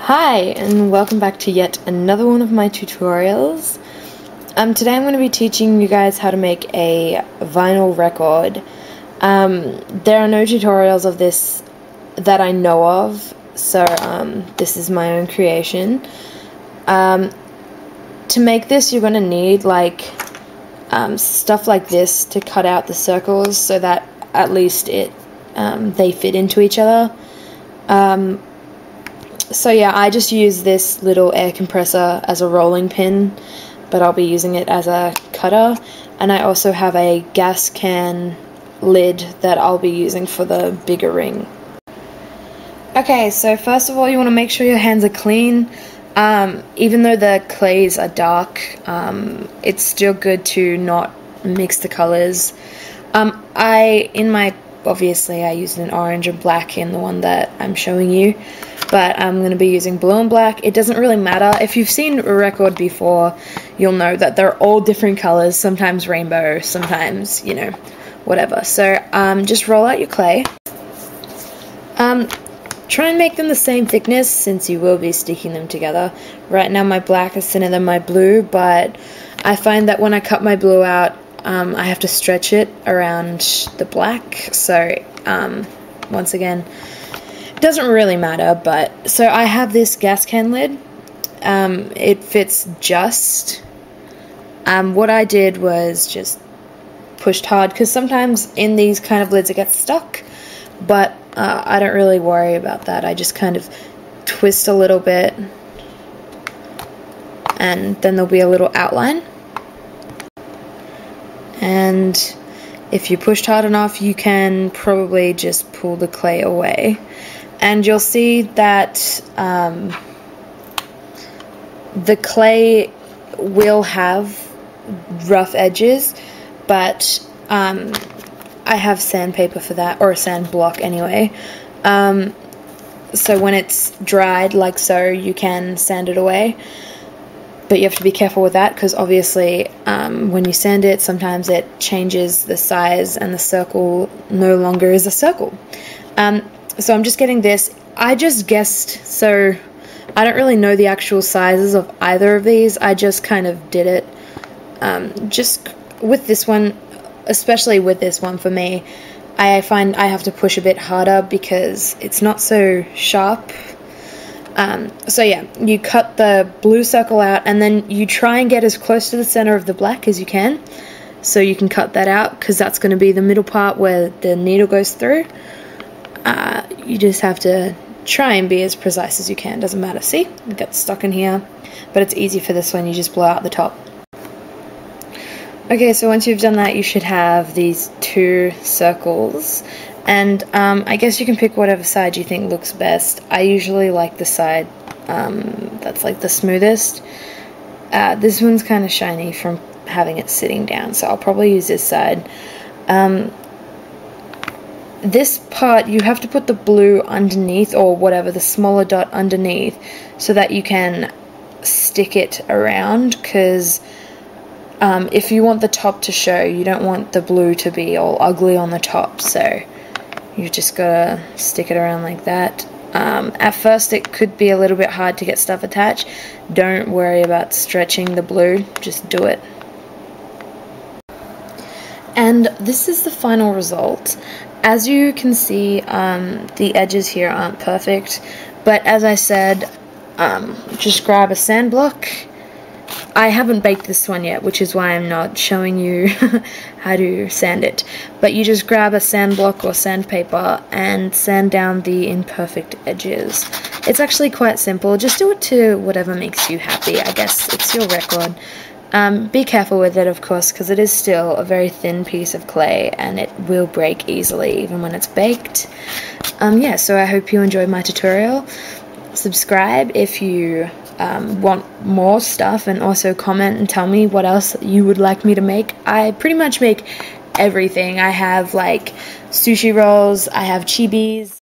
Hi, and welcome back to yet another one of my tutorials. Today I'm going to be teaching you guys how to make a vinyl record. There are no tutorials of this that I know of, so this is my own creation. To make this, you're going to need stuff like this to cut out the circles so that at least they fit into each other. So yeah, I just use this little air compressor as a rolling pin, but I'll be using it as a cutter, and I also have a gas can lid that I'll be using for the bigger ring. Okay, so first of all you want to make sure your hands are clean. Even though the clays are dark, it's still good to not mix the colors. Obviously I used an orange and black in the one that I'm showing you, but I'm going to be using blue and black. It doesn't really matter. If you've seen a record before, you'll know that they're all different colors, sometimes rainbow, sometimes, you know, whatever. So just roll out your clay. Try and make them the same thickness since you will be sticking them together. Right now my black is thinner than my blue, but I find that when I cut my blue out, I have to stretch it around the black, so once again, it doesn't really matter. But so I have this gas can lid. It fits just. What I did was just pushed hard, because sometimes in these kind of lids it gets stuck, but I don't really worry about that. I just kind of twist a little bit and then there'll be a little outline. And if you pushed hard enough, you can probably just pull the clay away. And you'll see that the clay will have rough edges, but I have sandpaper for that, or a sand block anyway. So when it's dried like so, you can sand it away. But you have to be careful with that, because obviously when you sand it, sometimes it changes the size and the circle no longer is a circle. So I'm just getting this. I just guessed, so I don't really know the actual sizes of either of these. I just kind of did it. Just with this one, especially with this one for me, I find I have to push a bit harder because it's not so sharp. So yeah, you cut the blue circle out, and then you try and get as close to the center of the black as you can, so you can cut that out, because that's going to be the middle part where the needle goes through. You just have to try and be as precise as you can. Doesn't matter. See, it gets stuck in here, but it's easy for this one. You just blow out the top. Okay, so once you've done that, you should have these two circles. And I guess you can pick whatever side you think looks best. I usually like the side that's like the smoothest. This one's kind of shiny from having it sitting down, so I'll probably use this side. This part, you have to put the blue underneath, or whatever, the smaller dot underneath, so that you can stick it around, because if you want the top to show, you don't want the blue to be all ugly on the top, so you just gotta stick it around like that. At first it could be a little bit hard to get stuff attached. Don't worry about stretching the blue, just do it. And this is the final result. As you can see, the edges here aren't perfect, but as I said, just grab a sand block. I haven't baked this one yet, which is why I'm not showing you how to sand it. But you just grab a sand block or sandpaper and sand down the imperfect edges. It's actually quite simple. Just do it to whatever makes you happy. I guess it's your record. Be careful with it, of course, because it is still a very thin piece of clay and it will break easily even when it's baked. Yeah, so I hope you enjoyed my tutorial. Subscribe if you want more stuff, and also comment and tell me what else you would like me to make. I pretty much make everything. I have like sushi rolls, I have chibis.